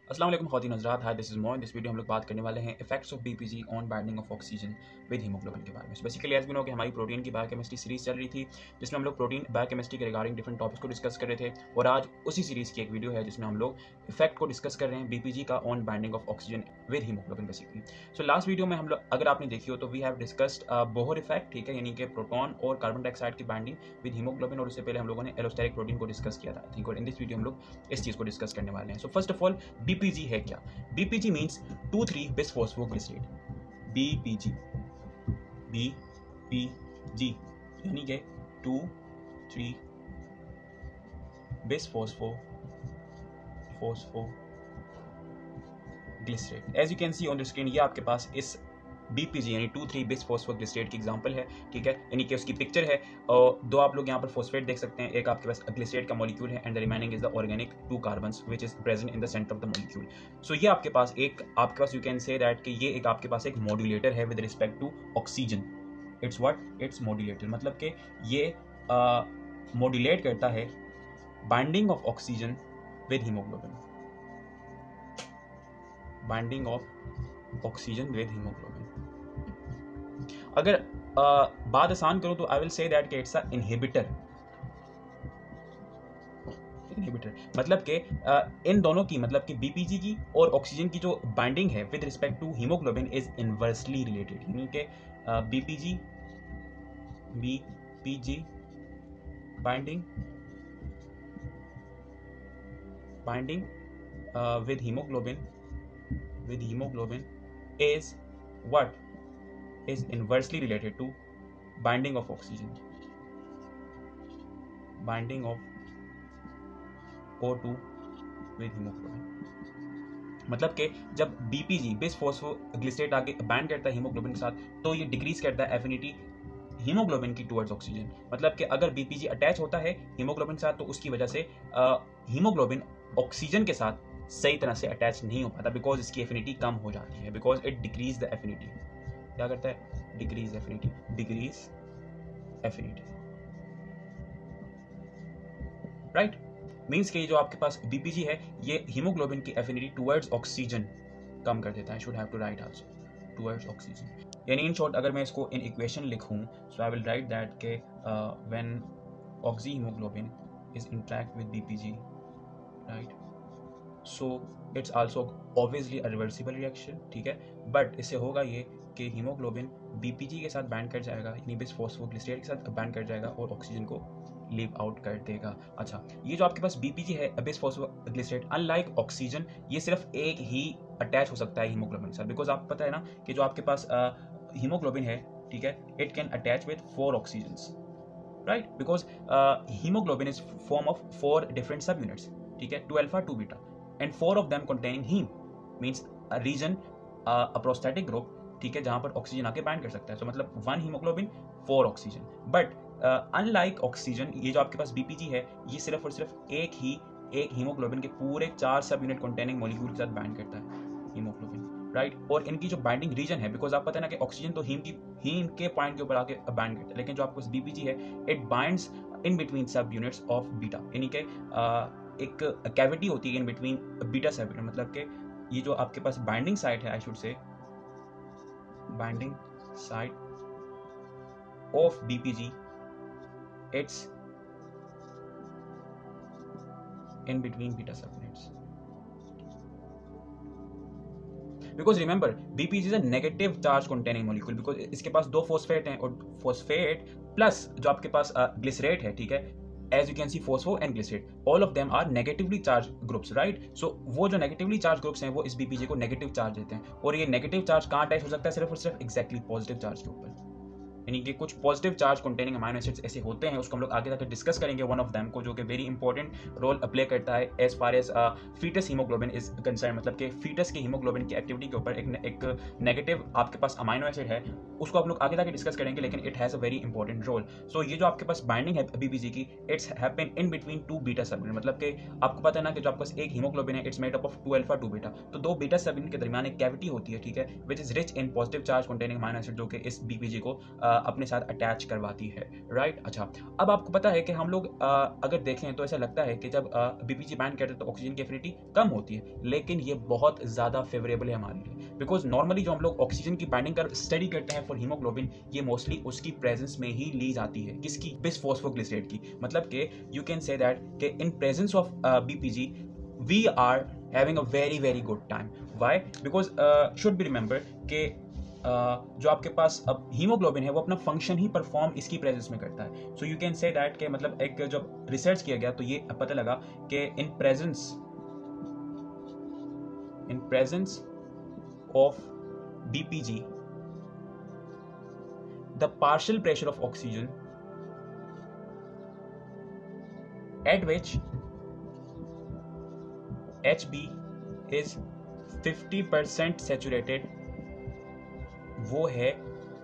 अस्सलाम वालेकुम ख़वातीन हज़रात, hi this is Moin. This video हम लोग बात करने वाले हैं effects of BPG on binding of oxygen with haemoglobin के बारे में। बेसिकली एज भी नो कि हमारी प्रोटीन की बायोकेमिस्ट्री सीरीज चल रही थी, जिसमें हम लोग प्रोटीन बायोकेमिस्ट्री के रिगार्डिंग डिफरेंट टॉपिक्स को डिस्कस कर रहे थे, और आज उसी सीरीज़ की एक वीडियो है जिसमें हम लोग इफेक्ट को डिस्कस कर रहे हैं बीपीजी का on binding of oxygen with haemoglobin basically. So last video में हम लोग, अगर आपने देखी हो तो we have discussed Bohr effect, ठीक है, यानी कि प्रोटॉन और कार्बन डाइऑक्साइड की बाइंडिंग विद हीमोग्लोबिन, और उससे पहले हम लोगों ने एलोस्टेरिक प्रोटीन को डिस्कस किया था आई थिंक, और इन दिस वीडियो हम लोग इस चीज़ को डिस्कस करने वाले हैं। So first of all BPG है क्या? BPG means 2,3-bisphosphoglycerate। BPG, BPG यानी कि 2,3-bisphosphoglycerate। As you can see on the screen, ये आपके पास इस BPG यानी 2,3-bisphosphoglycerate की एग्जांपल है, ठीक है, यानी कि उसकी पिक्चर है। और दो आप लोग यहाँ पर फॉस्फेट देख सकते हैं, एक आपके पास ग्लिसरेट का मॉलिक्यूल है, and the remaining is the organic 2 carbons which is present in the centre of the molecule. So ये आपके पास यू कैन से दैट कि ये एक आपके पास एक मॉड्यूलेटर है with respect to oxygen. It's what? It's modulator, मतलब कि ये मॉड्यूलेट करता है binding of oxygen with haemoglobin, binding of oxygen with haemoglobin. अगर बात आसान करूं तो आई विल से दैट कि इट्स अ इनहिबिटर। मतलब कि इन दोनों की, मतलब कि बीपीजी की और ऑक्सीजन की जो बाइंडिंग है with respect to haemoglobin is inversely related, यानी कि BPG binding with hemoglobin is what? Is inversely related to binding of oxygen, binding of O2 with hemoglobin। मतलब कि जब बीपीजी बिसफॉस्फोग्लिसरेट आगे बाइंड करता है हीमोग्लोबिन के साथ, तो ये डिक्रीज करता है एफिनिटी हीमोग्लोबिन की टुवर्ड्स ऑक्सीजन। मतलब कि अगर बीपीजी अटैच होता है हीमोग्लोबिन के साथ, तो उसकी वजह से हीमोग्लोबिन ऑक्सीजन के साथ सही तरह से अटैच नहीं हो पाता, बिकॉज इसकी एफिनिटी कम हो जाती है, because it decrease the affinity. क्या करता है? Decrease affinity, right. मीन्स कि जो आपके पास बीपीजी है, ये हीमोग्लोबिन की एफिनिटी टुवर्ड्स ऑक्सीजन कम कर देता है। Should have to write also towards oxygen, यानी इन शॉर्ट अगर मैं इसको इन इक्वेशन लिखूं, so I will write that के when oxy haemoglobin is interact with BPG, right, so it's also obviously a reversible reaction, ठीक है, but इससे होगा ये कि हीमोग्लोबिन बीपीजी के साथ बाइंड कर जाएगा, यानी बिसफॉस्फोग्लिसरेट के साथ बाइंड कर जाएगा और ऑक्सीजन को लीव आउट कर देगा। अच्छा, ये जो आपके पास बीपीजी है बिसफॉस्फोग्लिसरेट, अनलाइक ऑक्सीजन, ये सिर्फ एक ही अटैच हो सकता है हीमोग्लोबिन के साथ, बिकॉज आपको पता है ना कि जो आपके पास हीमोग्लोबिन है, ठीक है, it can attach with 4 oxygens, right, because haemoglobin is form of 4 different सब यूनिट्स, ठीक है, 2 alpha 2 beta, and 4 of them containing heme means a region, a prosthetic group, ठीक है, जहां पर ऑक्सीजन आके बाइंड कर सकता है। तो मतलब 1 haemoglobin 4 oxygen. But unlike oxygen, ये जो आपके पास बीपीजी है, ये सिर्फ और सिर्फ एक हीमोग्लोबिन के पूरे 4 सब यूनिट कंटेनिंग मॉलिक्यूल के साथ बाइंड करता है हीमोग्लोबिन, राइट। और इनकी जो बाइंडिंग रीजन है, बिकॉज आप पता है ना कि ऑक्सीजन तो हीम के पॉइंट के ऊपर आके बाइंड करता है, लेकिन जो आपके पास बीपीजी है, it binds in between subunits of beta, यानी कि एक कैविटी होती है in between beta subunit. मतलब कि ये जो आपके पास बाइंडिंग साइट है, I should say binding site of BPG, it's in between beta subunits, because remember BPG is a negative charge containing molecule, because इसके पास 2 फॉस्फेट हैं, और फॉस्फेट प्लस जो आपके पास ग्लिसरेट है, ठीक है, as you can see phospho and glycerate, all of them are negatively charged groups, right? So वो जो negatively charged groups हैं, वो इस बीपीजी को नेगेटिव चार्ज देते हैं, और ये नेगेटिव चार्ज कहाँ अटैच हो सकता है? सिर्फ और सिर्फ एग्जैक्टली पॉजिटिव चार्ज के ऊपर, यानी कि कुछ positive charge containing amino acids ऐसे होते हैं, उसको हम लोग आगे जाकर डिस्कस करेंगे, वन ऑफ देम को, जो कि वेरी इंपॉर्टेंट रोल प्ले करता है as far as foetus haemoglobin is concern. मतलब कि फीटस के हीमोग्लोबिन की एक्टिविटी के ऊपर एक नेगेटिव आपके पास अमाइनो एसिड है, उसको आप लोग आगे जाकर डिस्कस करेंगे, लेकिन it has a very important role. So ये जो आपके पास बाइंडिंग है बीपीजी की, it's happen in between 2 beta subunit. मतलब कि आपको पता है ना कि जो आपके पास एक हीमोग्लोबिन है, it's made up of 2 alpha 2 beta, तो 2 बीटा सब यूनिट के दरमियान एक कैविटी होती है, ठीक है, which is rich in positive charge containing amino acid, जो कि इस बीपीजी को अपने साथ अटैच करवाती है, राइट। अच्छा, अब आपको पता है कि हम लोग अगर देखें तो ऐसा लगता है कि जब बीपीजी बाइंड करते हैं तो ऑक्सीजन की एफिनिटी कम होती है, लेकिन ये बहुत ज़्यादा फेवरेबल है हमारे लिए, बिकॉज नॉर्मली जो हम लोग ऑक्सीजन की बाइंडिंग कर स्टडी करते हैं फॉर हीमोग्लोबिन, ये मोस्टली उसकी प्रेजेंस में ही ली जाती है। किसकी? बिसफॉस्फोग्लिसरेट की। मतलब कि यू कैन से दैट कि in presence of BPG we are having a very very good time. Why? Because should be remember कि जो आपके पास अब हीमोग्लोबिन है वो अपना फंक्शन ही परफॉर्म इसकी प्रेजेंस में करता है। So you can say that कि मतलब एक जब रिसर्च किया गया तो ये पता लगा कि in presence of BPG the partial pressure of oxygen eight which HB is 50% saturated, वो है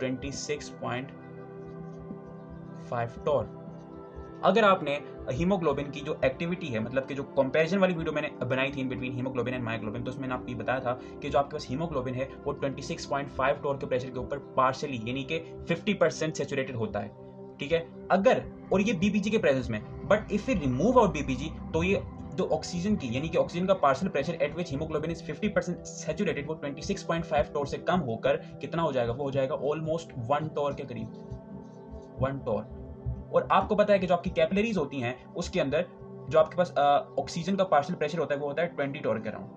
26.5 टॉर। अगर आपने हीमोग्लोबिन की जो एक्टिविटी है, मतलब कि जो कंपैरिजन वाली वीडियो मैंने बनाई थी in between haemoglobin and myoglobin, तो उसमें मैंने आपको ये बताया था कि जो आपके पास हीमोग्लोबिन है वो 26.5 टॉर के प्रेशर के ऊपर पार्शियली यानी कि 50% सैचुरेटेड होता है, ठीक है। अगर और ये बीपीजी के प्रेजेंस में, but if we remove out BPG तो ये जो ऑक्सीजन की यानी कि ऑक्सीजन का partial pressure at which haemoglobin is 50% saturated वो 26.5 टॉर से कम होकर कितना हो जाएगा? वो हो जाएगा ऑलमोस्ट 1 टॉर के करीब, 1 टॉर। और आपको पता है कि जो आपकी कैपिलरीज होती हैं उसके अंदर जो आपके पास ऑक्सीजन का पार्शियल प्रेशर होता है वो होता है 20 टॉर के अराउंड,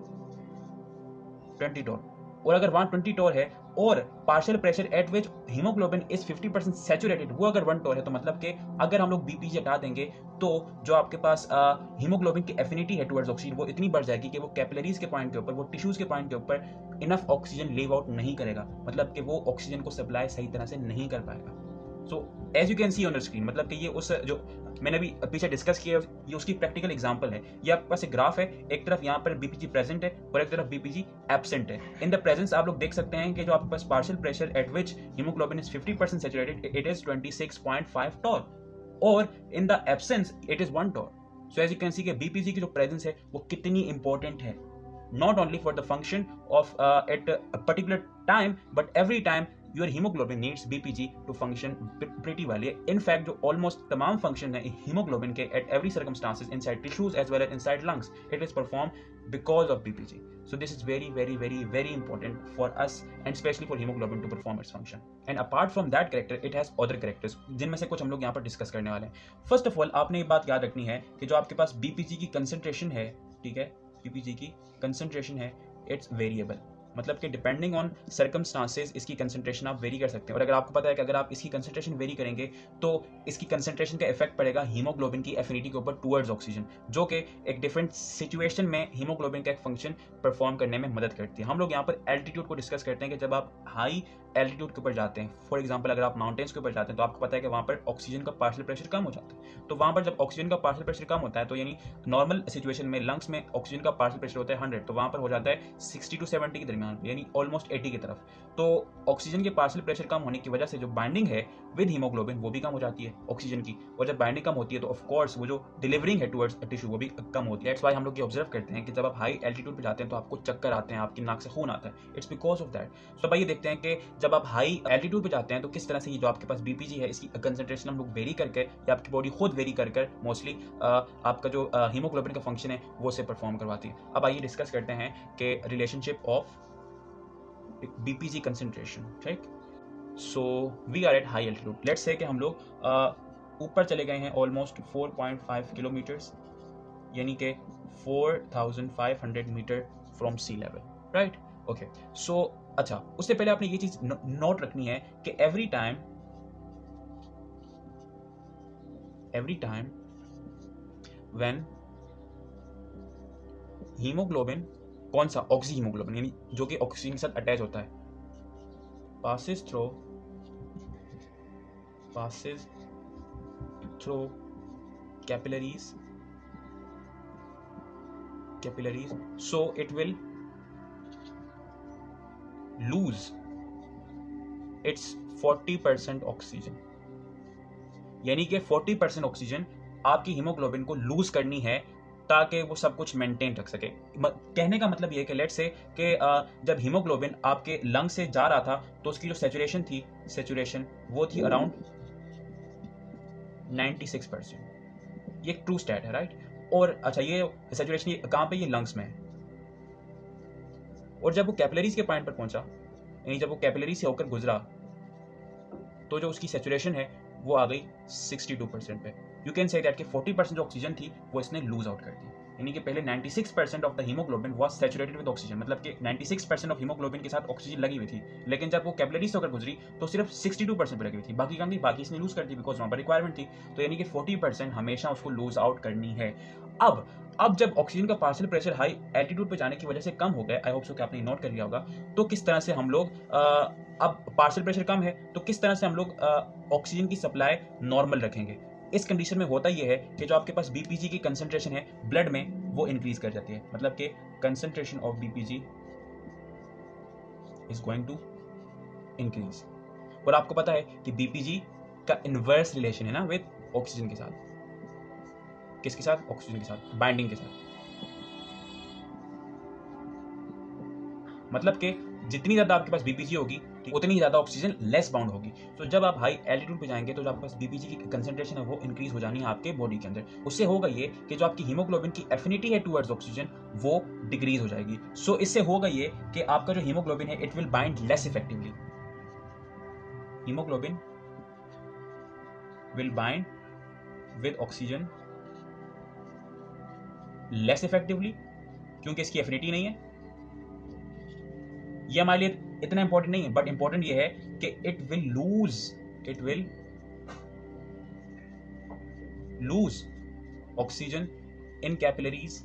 20 टॉर। और अगर वहां 20 टॉर है और partial pressure at which haemoglobin is 50% saturated वो अगर 1 टॉर है, तो मतलब कि अगर हम लोग बीपीजी हटा देंगे तो जो आपके पास हीमोग्लोबिन की एफिनिटी है टुवर्ड्स ऑक्सीजन वो इतनी बढ़ जाएगी कि वो कैपिलरीज के पॉइंट के ऊपर, वो टिश्यूज के पॉइंट के ऊपर इनफ ऑक्सीजन लीव आउट नहीं करेगा, मतलब कि वो ऑक्सीजन को सप्लाई सही तरह से नहीं कर पाएगा। So as you can see on the screen, मतलब कि ये उस जो मैंने अभी पीछे डिस्कस किया ये उसकी प्रैक्टिकल एग्जांपल है। ये आपके पास एक ग्राफ है, एक तरफ यहाँ पर बीपीजी प्रेजेंट है और एक तरफ बीपीजी एब्सेंट है। इन द प्रेजेंस आप लोग देख सकते हैं कि जो आपके पास partial pressure at which haemoglobin is 50% saturated it is 26.5 torr और in the absence it is 1 torr. So as you can see कि बीपीजी की जो प्रेजेंस है वो कितनी इंपॉर्टेंट है, not only for the function of at a particular time but every time your hemoglobin needs BPG to function pretty well. In fact जो almost तमाम function है hemoglobin के at every circumstances inside tissues as well as inside lungs it is performed because of BPG. So this is very very very very important for us and especially for hemoglobin to perform its function. And apart from that character it has other characters जिनमें से कुछ हम लोग यहाँ पर discuss करने वाले हैं। फर्स्ट ऑफ ऑल आपने ये बात याद रखनी है कि जो आपके पास BPG की कंसंट्रेशन है, ठीक है, बीपीजी की कंसंट्रेशन है इट्स वेरिएबल, मतलब कि डिपेंडिंग ऑन सर्कमस्टांसेस इसकी कंसंट्रेशन आप वेरी कर सकते हैं। और अगर आपको पता है कि अगर आप इसकी कंसंट्रेशन वेरी करेंगे तो इसकी कंसंट्रेशन का इफेक्ट पड़ेगा हीमोग्लोबिन की एफिनिटी के ऊपर टुवर्ड्स ऑक्सीजन, जो कि एक डिफरेंट सिचुएशन में हीमोग्लोबिन का एक फंक्शन परफॉर्म करने में मदद करती है। हम लोग यहाँ पर एल्टीट्यूड को डिस्कस करते हैं कि जब आप हाई एल्टीट्यूड के ऊपर जाते हैं, फॉर एग्जाम्पल अगर आप माउंटेन्स के ऊपर जाते हैं तो आपको पता है कि वहाँ पर ऑक्सीजन का पार्शियल प्रेशर कम हो जाता है। तो वहाँ पर जब ऑक्सीजन का पार्शियल प्रेशर कम होता है तो यानी नॉर्मल सिचुएशन में लंग्स में ऑक्सीजन का पार्शियल प्रेशर होता है 100, तो वहाँ पर हो जाता है 60 to 70 के दरमियान, यानी ऑलमोस्ट 80 की तरफ। तो ऑक्सीजन के पार्शियल प्रेशर कम होने की वजह से जो बाइंडिंग है विद हीमोग्लोबिन वो भी कम हो जाती है ऑक्सीजन की, और जब बाइंडिंग कम होती है तो ऑफ कोर्स वो जो डिलीवरिंग है टुवर्ड्स टिश्यू वो भी कम होती है। दैट्स व्हाई हम लोग ये ऑब्जर्व करते हैं कि जब आप हाई एल्टीट्यूड पे जाते हैं तो आपको चक्कर आते हैं, आपकी नाक से खून आता है, इट्स बिकॉज ऑफ दैट। सो भाई ये देखते हैं कि जब आप हाई एल्टीट्यूड पे जाते हैं तो किस तरह से ये जो आपके पास बीपीजी है इसकी कंसंट्रेशन हम लोग वेरी करके या आपकी बॉडी खुद वेरी कर मोस्टली आपका जो हीमोग्लोबिन का फंक्शन है वो से परफॉर्म करवाती है। अब आइए डिस्कस करते हैं कि रिलेशनशिप ऑफ BPG concentration, ठीक। So we are at high altitude, let's say कि हम लोग ऊपर चले गए हैं ऑलमोस्ट 4.5 किलोमीटर्स यानी कि 4500 metre from sea level, right. Okay, so अच्छा उससे पहले आपने ये चीज नोट रखनी है कि एवरी टाइम व्हेन हीमोग्लोबिन, कौन सा? ऑक्सी हीमोग्लोबिन यानी जो कि ऑक्सीजन के साथ अटैच होता है, passes through capillaries, so it will lose its 40% oxygen, यानी कि 40% ऑक्सीजन आपकी हीमोग्लोबिन को लूज करनी है ताकि वो सब कुछ मेंटेन रख सके। कहने का मतलब ये है कि लेट्स से कि जब हीमोग्लोबिन आपके लंग से जा रहा था तो उसकी जो सेचुरेशन वो थी अराउंड 96%। ये एक ट्रू स्टैट है, राइट। और अच्छा, ये सेचुरेशन कहाँ पे, ये लंग्स में है। और जब वो कैपिलरीज के पॉइंट पर पहुंचा, यानी जब वो कैपिलरी से होकर गुजरा, तो जो उसकी सेचुरेशन है वो आ गई 62% पे। यू कैन से दैट कि 40% जो ऑक्सीजन थी वो इसने लूज आउट कर दी। यानी कि पहले 96% of the haemoglobin was saturated with oxygen, मतलब कि 96% ऑफ हीमोग्लोबिन के साथ ऑक्सीजन लगी हुई थी, लेकिन जब वो कैपिलरी से होकर गुजरी तो सिर्फ 62% पे लगी हुई थी। बाकी कम थी, बाकी इसने लूज कर दी बिकॉज वहां पर रिक्वायरमेंट थी। तो यानी कि 40% हमेशा उसको लूज आउट करनी है। अब जब ऑक्सीजन का पार्शियल प्रेशर हाई एल्टीट्यूड पे जाने की वजह से कम हो गया, आई होप सो कि आपने नोट कर लिया होगा, तो किस तरह से हम लोग अब पार्शियल प्रेशर कम है तो किस तरह से हम लोग ऑक्सीजन की सप्लाई नॉर्मल रखेंगे। इस कंडीशन में होता यह है कि जो आपके पास बीपीजी की कंसंट्रेशन है ब्लड में वो इंक्रीज कर जाती है, मतलब कि concentration of BPG is going to increase. और आपको पता है कि बीपीजी का इनवर्स रिलेशन है ना विद ऑक्सीजन के साथ। किसके साथ? ऑक्सीजन के साथ, बाइंडिंग के साथ। मतलब कि जितनी ज्यादा आपके पास बीपीजी होगी उतनी ही ज्यादा ऑक्सीजन लेस बाउंड होगी। तो जब आप हाई एल्टीट्यूड पे जाएंगे तो जो आपके पास बीपीजी की कंसंट्रेशन है वो इंक्रीज हो जानी है आपके बॉडी के अंदर। उससे होगा ये कि जो आपकी हीमोग्लोबिन की एफिनिटी है टुवर्ड्स ऑक्सीजन वो डिक्रीज हो जाएगी। सो इससे होगा ये कि आपका जो हीमोग्लोबिन है it will bind less effectively. Haemoglobin will bind with oxygen less effectively, क्योंकि इसकी एफिनिटी नहीं है। ये हमारे लिए इतना इंपॉर्टेंट नहीं है, बट इंपॉर्टेंट ये है कि it will lose oxygen in capillaries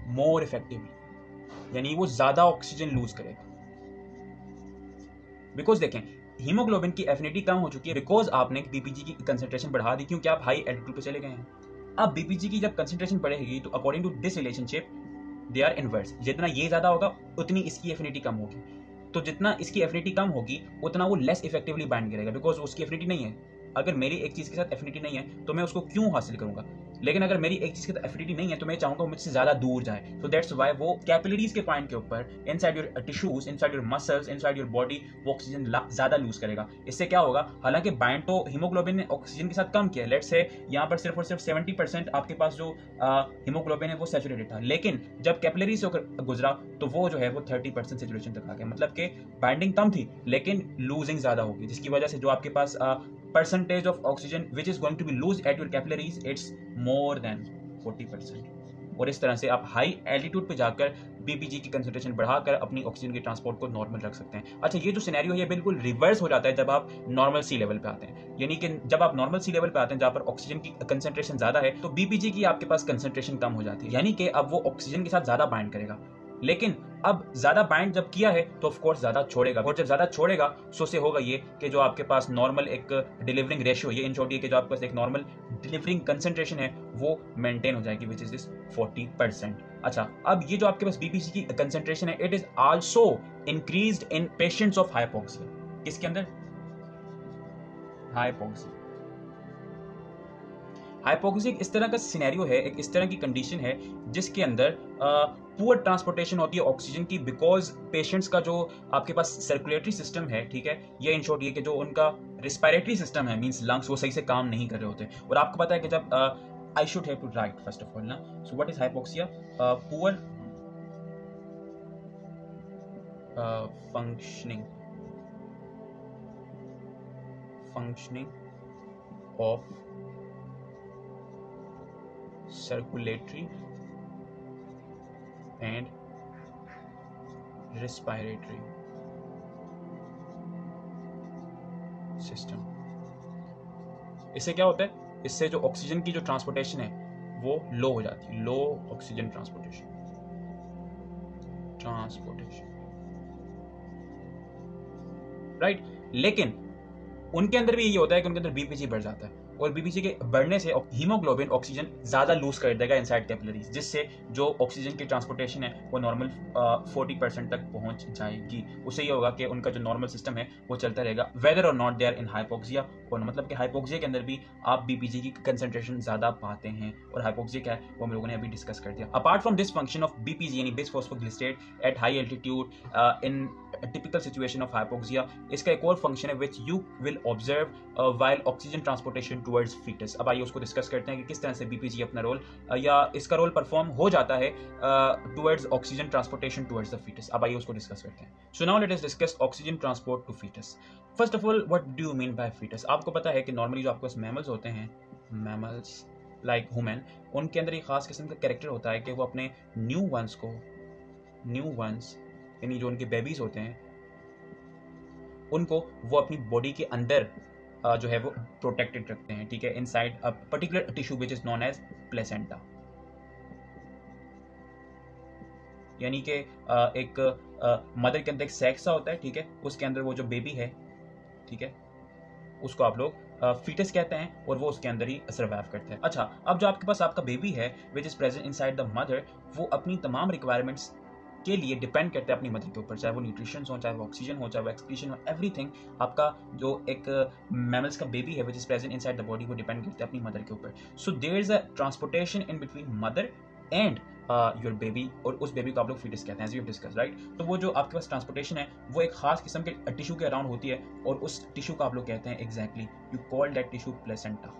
more effectively, यानी वो ज्यादा ऑक्सीजन लूज करेगा। बिकॉज देखें, हीमोग्लोबिन की एफिनिटी कम हो चुकी है बिकॉज आपने बीपीजी की कंसंट्रेशन बढ़ा दी, क्योंकि आप हाई एल्टीट्यूड पे चले गए हैं। अब बीपीजी की जब कंसंट्रेशन बढ़ेगी तो according to this relationship they are inverse. जितना ये ज्यादा होगा उतनी इसकी एफिनिटी कम होगी। तो जितना इसकी एफिनिटी कम होगी उतना वो लेस इफेक्टिवली बाइंड करेगा बिकॉज उसकी एफिनिटी नहीं है। अगर मेरी एक चीज के साथ एफिनिटी नहीं है तो मैं उसको क्यों हासिल करूंगा, लेकिन अगर मेरी एक चीज के साथ एफिनिटी नहीं है तो मैं चाहूंगा वो मुझसे ज्यादा दूर जाए। सो दैट्स व्हाई वो कैपिलरीज के पॉइंट के ऊपर inside your tissues, inside your muscles, inside your body वो ऑक्सीजन ज्यादा लूज करेगा। इससे क्या होगा, हालांकि बाइंड तो हीमोग्लोबिन ने ऑक्सीजन के साथ कम किया, लेट्स से यहाँ पर सिर्फ और सिर्फ 70% आपके पास जो हीमोग्लोबिन है वो सैचुरेटेड था, लेकिन जब कैपिलरी से होकर गुजरा तो वो जो है वो 30% सैचुरेशन तक आ गया। मतलब कि बाइंडिंग कम थी लेकिन लूजिंग ज्यादा होगी, जिसकी वजह से जो आपके पास percentage of oxygen which is going to be lost at your capillaries it's more than 40%। और इस तरह से आप हाई एल्टीट्यूड पे जाकर बीपीजी की कंसंट्रेशन बढ़ाकर अपनी ऑक्सीजन के ट्रांसपोर्ट को नॉर्मल रख सकते हैं। अच्छा, ये जो सिनेरियो है ये बिल्कुल रिवर्स हो जाता है जब आप नॉर्मल सी लेवल पे आते हैं। यानी कि जब आप नॉर्मल सी लेवल पे आते हैं जहां पर ऑक्सीजन की कंसंट्रेशन ज्यादा है तो बीपीजी की आपके पास कंसंट्रेशन कम हो जाती है, यानी कि अब वो ऑक्सीजन के साथ ज्यादा बाइंड करेगा। लेकिन अब ज्यादा बाइंड जब किया है तो ऑफ कोर्स ज्यादा छोड़ेगा, और जब ज्यादा छोड़ेगा सो से होगा ये कि जो आपके पास नॉर्मल एक डिलीवरिंग रेशियो, ये इन शॉर्ट ये कि जो आपके पास एक नॉर्मल डिलीवरिंग कंसंट्रेशन है वो मेंटेन हो जाएगी विच इज दिस 40%। अच्छा, अब ये जो आपके पास बीपीसी की कंसंट्रेशन है it is also increased in patients of hypoxia. किसके अंदर? हाइपोक्सिया। हाइपोक्सिया इस तरह का सिनेरियो है, एक इस तरह की कंडीशन है जिसके अंदर पुअर ट्रांसपोर्टेशन होती है ऑक्सीजन की, बिकॉज पेशेंट्स का जो आपके पास सर्कुलेटरी सिस्टम है, ठीक है, ये इन शॉर्ट ये कि जो उनका रिस्पिरेटरी सिस्टम है मींस लंग्स, वो सही से काम नहीं कर रहे होते। और आपको पता है कि जब I should have to write first of all ना, so what is hypoxia? Poor functioning of circulatory and respiratory system। इससे क्या होता है? इससे जो ऑक्सीजन की जो ट्रांसपोर्टेशन है वो लो हो जाती है, लो ऑक्सीजन ट्रांसपोर्टेशन राइट। लेकिन उनके अंदर भी ये होता है कि उनके अंदर बीपीजी बढ़ जाता है। और बीपीजी के बढ़ने से हीमोग्लोबिन ऑक्सीजन ज़्यादा लूज कर देगा इनसाइड कैपिलरीज, जिससे जो ऑक्सीजन की ट्रांसपोर्टेशन है वो नॉर्मल 40% तक पहुंच जाएगी। उससे ये होगा कि उनका जो नॉर्मल सिस्टम है वो चलता रहेगा वेदर और not they are in hypoxia, और मतलब कि हाइपोक्सिया के अंदर भी आप बीपीजी की कंसंट्रेशन ज़्यादा पाते हैं। और हाइपोक्सिया क्या है वो हम लोगों ने अभी डिस्कस कर दिया। Apart from this function of BPG यानी bisphosphoglycerate at high altitude in typical situation of hypoxia, इसका एक और फंक्शन है which you will observe while oxygen transportation towards foetus. अब आइए उसको डिस्कस करते हैं कि किस तरह से बीपीजी अपना रोल या इसका रोल परफॉर्म हो जाता है towards oxygen transportation towards the foetus. अब आइए उसको डिस्कस करते हैं। So now let us discuss oxygen transport to foetus. First of all what do you mean by foetus? आपको पता है कि नॉर्मली जो आपके पास मैमल्स होते हैं, मैमल्स लाइक ह्यूमन, उनके अंदर एक खास किस्म का कैरेक्टर होता है कि वो अपने न्यू वंस यानी जो उनके बेबीज होते हैं उनको वो अपनी बॉडी के अंदर जो है वो प्रोटेक्टेड रखते हैं, ठीक है, inside a particular tissue which is known as placenta. यानी कि एक मदर के अंदर एक सैक सा होता है, ठीक है, उसके अंदर वो जो बेबी है, ठीक है, उसको आप लोग फीटस कहते हैं और वो उसके अंदर ही सर्वाइव करते हैं। अच्छा, अब जो आपके पास आपका बेबी है which is present inside the mother, वो अपनी तमाम रिक्वायरमेंट्स के लिए डिपेंड करते हैं अपनी मदर के ऊपर, चाहे वो न्यूट्रिशन हो, चाहे वो ऑक्सीजन हो, चाहे वो एक्सक्रीशन हो, एवरीथिंग। आपका जो एक मैमल्स का बेबी है which is present inside the body, वो डिपेंड करते हैं अपनी मदर के ऊपर। So there is a transportation in between mother and your baby, और उस बेबी को आप लोग फीटस कहते हैं, as we have discuss, right. तो वो जो आपके पास ट्रांसपोर्टेशन है वो एक खास किस्म के टिश्यू के अराउंड होती है, और उस टिश्यू को आप लोग कहते हैं exactly, you call that tissue placenta.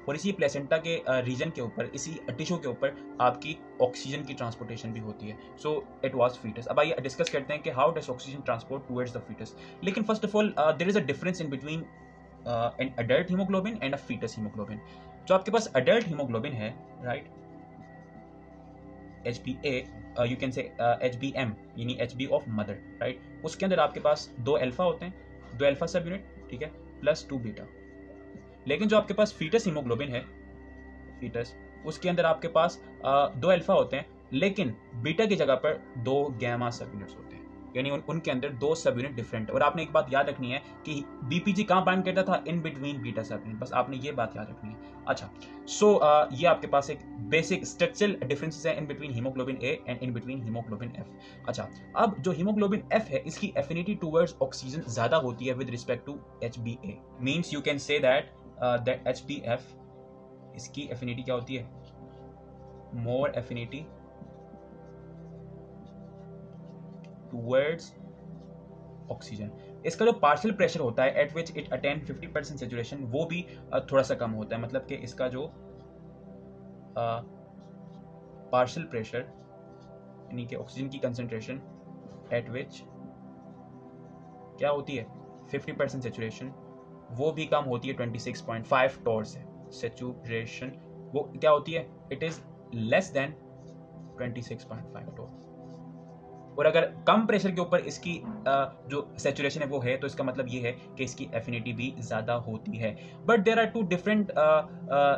और इसी प्लेसेंटा के रीजन के ऊपर, इसी टिश्यू के ऊपर आपकी ऑक्सीजन की ट्रांसपोर्टेशन भी होती है। So it was foetus. अब आइए डिस्कस करते हैं कि how does oxygen transport towards the foetus. लेकिन first of all there is a difference in between an adult haemoglobin and a foetus haemoglobin. जो आपके पास अडल्ट हीमोग्लोबिन है, right, HbA, you can say HbM यानी HB of mother, right, उसके अंदर आपके पास 2 alpha होते हैं, 2 अल्फा सब यूनिट, ठीक है, प्लस 2 बीटा। लेकिन जो आपके पास फीटस हीमोग्लोबिन है, फीटस, उसके अंदर आपके पास 2 अल्फा होते हैं, लेकिन बीटा की जगह पर 2 गैमा सब यूनिट्स होते हैं, यानी उनके अंदर 2 सब यूनिट डिफरेंट। और आपने एक बात याद रखनी है कि बीपीजी कहाँ बाइंड करता था, इन बिटवीन बीटा सब यूनिट, बस आपने ये बात याद रखनी है। अच्छा, सो ये आपके पास एक बेसिक स्ट्रक्चरल डिफरेंसेस है in between haemoglobin A and in between haemoglobin F. अच्छा, अब जो हीमोग्लोबिन एफ है इसकी एफिनिटी टुवर्ड्स ऑक्सीजन ज्यादा होती है with respect to HbA। Means you can say that HbF, इसकी एफिनिटी क्या होती है, मोर एफिनिटी टुवर्ड्स ऑक्सीजन। इसका जो पार्शियल प्रेशर होता है eight which it attain 50% saturation, वो भी थोड़ा सा कम होता है। मतलब कि इसका जो पार्शियल प्रेशर यानी कि ऑक्सीजन की कंसंट्रेशन एट विच क्या होती है 50% सैचुरेशन, वो भी कम होती है 26.5 टॉर से। सैचुरेशन वो क्या होती है, it is less than 26.5 torr. और अगर कम प्रेशर के ऊपर इसकी जो सैचुरेशन है वो है, तो इसका मतलब ये है कि इसकी एफिनिटी भी ज़्यादा होती है। But there are 2 different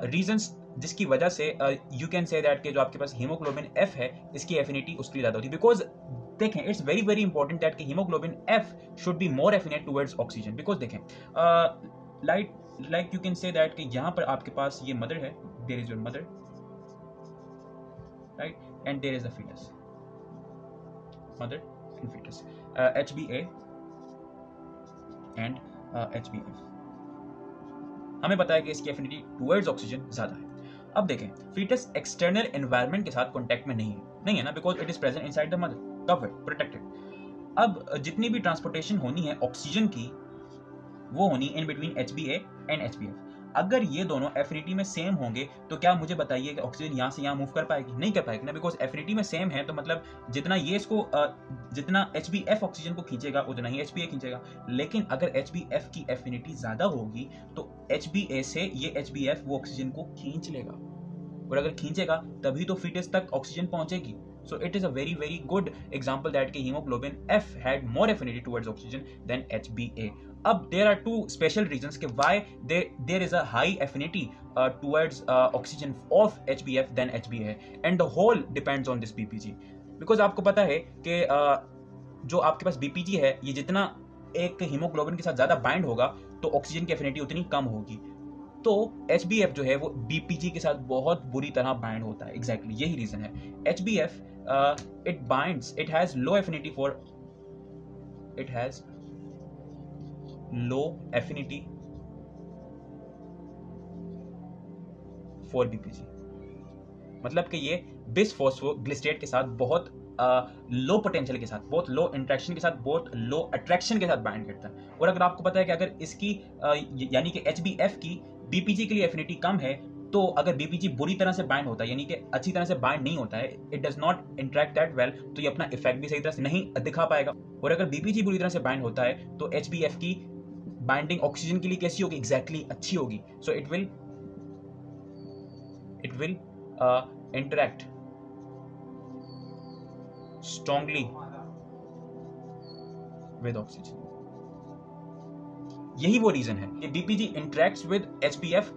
reasons जिसकी वजह से यू कैन से दैट कि जो आपके पास हीमोग्लोबिन एफ है इसकी एफिनिटी उसके लिए ज़्यादा होती है। बिकॉज देखें, it's very very important that कि haemoglobin F should be more affinate towards oxygen. Because देखें, like you can say that कि यहाँ पर आपके पास ये मदर है, there is your mother, right, and there is the foetus, mother and fetus, HbA and HbF। हमें पता है कि इसकी एफिनिटी टुवर्ड्स ऑक्सीजन ज्यादा है। अब देखें, फीटस एक्सटर्नल एनवायरनमेंट के साथ कांटेक्ट में नहीं है ना, because it is present inside the mother, covered, protected. अब जितनी भी ट्रांसपोर्टेशन होनी है ऑक्सीजन की, वो होनी in between HbA and HbF। अगर ये दोनों एफिनिटी में सेम होंगे तो क्या मुझे बताइए कि ऑक्सीजन यहाँ से यहाँ मूव कर पाएगी? नहीं कर पाएगी ना, बिकॉज एफिनिटी में सेम है। तो मतलब जितना ये इसको जितना HbF ऑक्सीजन को खींचेगा उतना ही HbA खींचेगा। लेकिन अगर HbF की एफिनिटी ज्यादा होगी तो HbA से ये HbF वो ऑक्सीजन को खींच लेगा, और अगर खींचेगा तभी तो फीटस तक ऑक्सीजन पहुंचेगी। So it is a very very good example that कि hemoglobin F had more affinity towards oxygen than HbA. अब there are 2 special reasons कि why there is a high affinity towards oxygen of HbF than HbA, and the whole depends on this BPG. Because आपको पता है कि जो आपके पास BPG है ये जितना एक हीमोग्लोबिन के साथ ज्यादा बाइंड होगा तो ऑक्सीजन की एफिनिटी उतनी कम होगी। तो HbF जो है वो BPG के साथ बहुत बुरी तरह बाइंड होता है। एग्जैक्टली यही रीजन है। HbF it binds, it has low affinity for, it has low affinity for BPG। मतलब कि ये बिसफॉस्फोग्लिसरेट के साथ बहुत लो पोटेंशियल के साथ, बहुत लो इंट्रैक्शन के साथ, बहुत लो अट्रैक्शन के साथ बाइंड करता है। और अगर आपको पता है कि अगर इसकी यानी कि HbF की BPG के लिए एफिनिटी कम है, तो अगर BPG बुरी तरह से बाइंड होता है, यानी कि अच्छी तरह से बाइंड नहीं होता है, it does not interact that well, तो ये अपना इफेक्ट भी सही तरह से नहीं दिखा पाएगा। और अगर BPG बुरी तरह से बाइंड होता है तो HbF की बाइंडिंग ऑक्सीजन के लिए कैसी होगी? एग्जैक्टली अच्छी होगी। So it will interact strongly with oxygen। यही वो रीजन है कि BPG interacts with HbF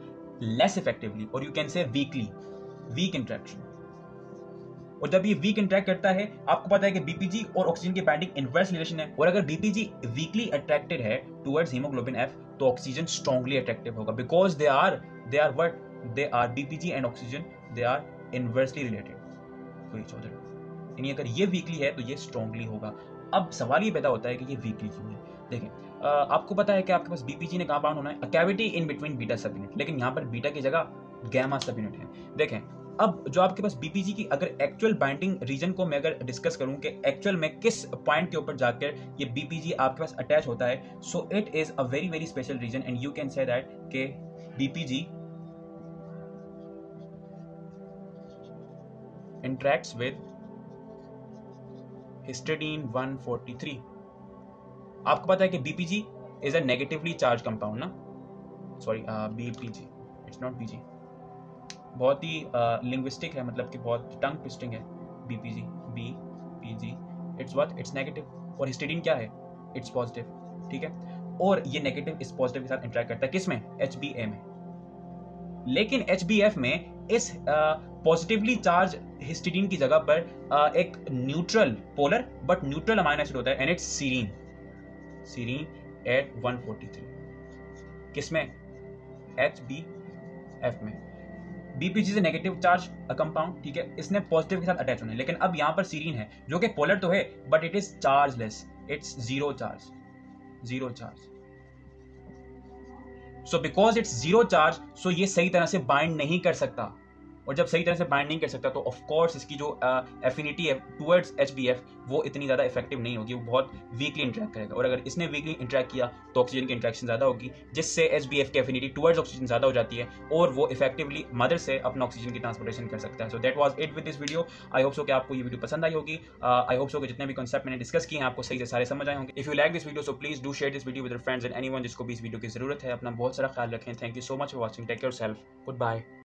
less effectively, और you can say weak interaction। और जब ये वीक इंटरेक्ट करता है, आपको पता है कि BPG और ऑक्सीजन की बाइंडिंग इनवर्स रिलेशन है, और अगर BPG वीकली अट्रैक्टेड है टुवर्ड्स हीमोग्लोबिन F, तो ऑक्सीजन स्ट्रांगली अट्रैक्टिव होगा, because they are what, they are BPG and oxygen, they are inversely related to each other. यानी अगर ये वीकली है तो ये स्ट्रांगली होगा। अब सवाल ये पैदा होता है कि ये वीकली क्यों है। देखें, आपको पता है कि आपके पास BPG ने कहां बाउंड होना है? A cavity in between beta सब यूनिट, लेकिन यहां पर बीटा की जगह गैमा सब यूनिट है। देखें, अब जो आपके पास BPG की अगर एक्चुअल बाइंडिंग रीजन को मैं अगर डिस्कस करूं कि एक्चुअल में किस पॉइंट के ऊपर जाकर ये BPG आपके पास अटैच होता है, so it is a very very special reason, and you can say that के BPG interacts with histidine 143। आपको पता है कि BPG is a negatively charged compound ना, sorry BPG, it's not BG। बहुत ही लिंग्विस्टिक है, मतलब कि बहुत टंग ट्विस्टिंग है। BPG it's what, it's negative, और हिस्टिडीन क्या है? इट्स पॉजिटिव, ठीक है। और ये नेगेटिव इस पॉजिटिव के साथ इंटरेक्ट करता है, किसमें? HbA में। लेकिन HbF में इस पॉजिटिवली चार्ज हिस्टिडीन की जगह पर एक neutral polar but neutral amino acid होता है, एंड इट्स सीरीन एट 143। किसमें? HbF में। BPG से नेगेटिव चार्ज कंपाउंड, ठीक है, इसने पॉजिटिव के साथ अटैच होना है, लेकिन अब यहां पर सीरीन है जो कि पोलर तो है but it is chargeless, it's zero charge. So because it's zero charge, so ये सही तरह से बाइंड नहीं कर सकता, और जब सही तरह से बाइंड नहीं कर सकता तो ऑफ कोर्स इसकी जो एफिनिटी है टुवर्ड्स HbF वो इतनी ज़्यादा इफेक्टिव नहीं होगी, वो बहुत वीकली इंटरेक्ट करेगा। और अगर इसने वीकली इंटरेक्ट किया तो ऑक्सीजन की इंटरेक्शन ज़्यादा होगी, जिससे HbF की एफिनिटी टुवर्ड्स ऑक्सीजन ज़्यादा हो जाती है, और वो इफेक्टिवली मदर से अपना ऑक्सीजन की ट्रांसपोर्टेशन कर सकता है। So that was it with this video. I hope so कि आपको ये वीडियो पसंद आई होगी। आई होप सो कि जितने भी कॉन्सेप्ट मैंने डिस्कस किए हैं आपको सही से सारे समझ आए होंगे। If you like this video so please do share this video with your friends and anyone जिसको भी इस वीडियो की जरूरत है। अपना बहुत सारा ख्याल रखें। Thank you so much for watching. Take care yourself. Good bye.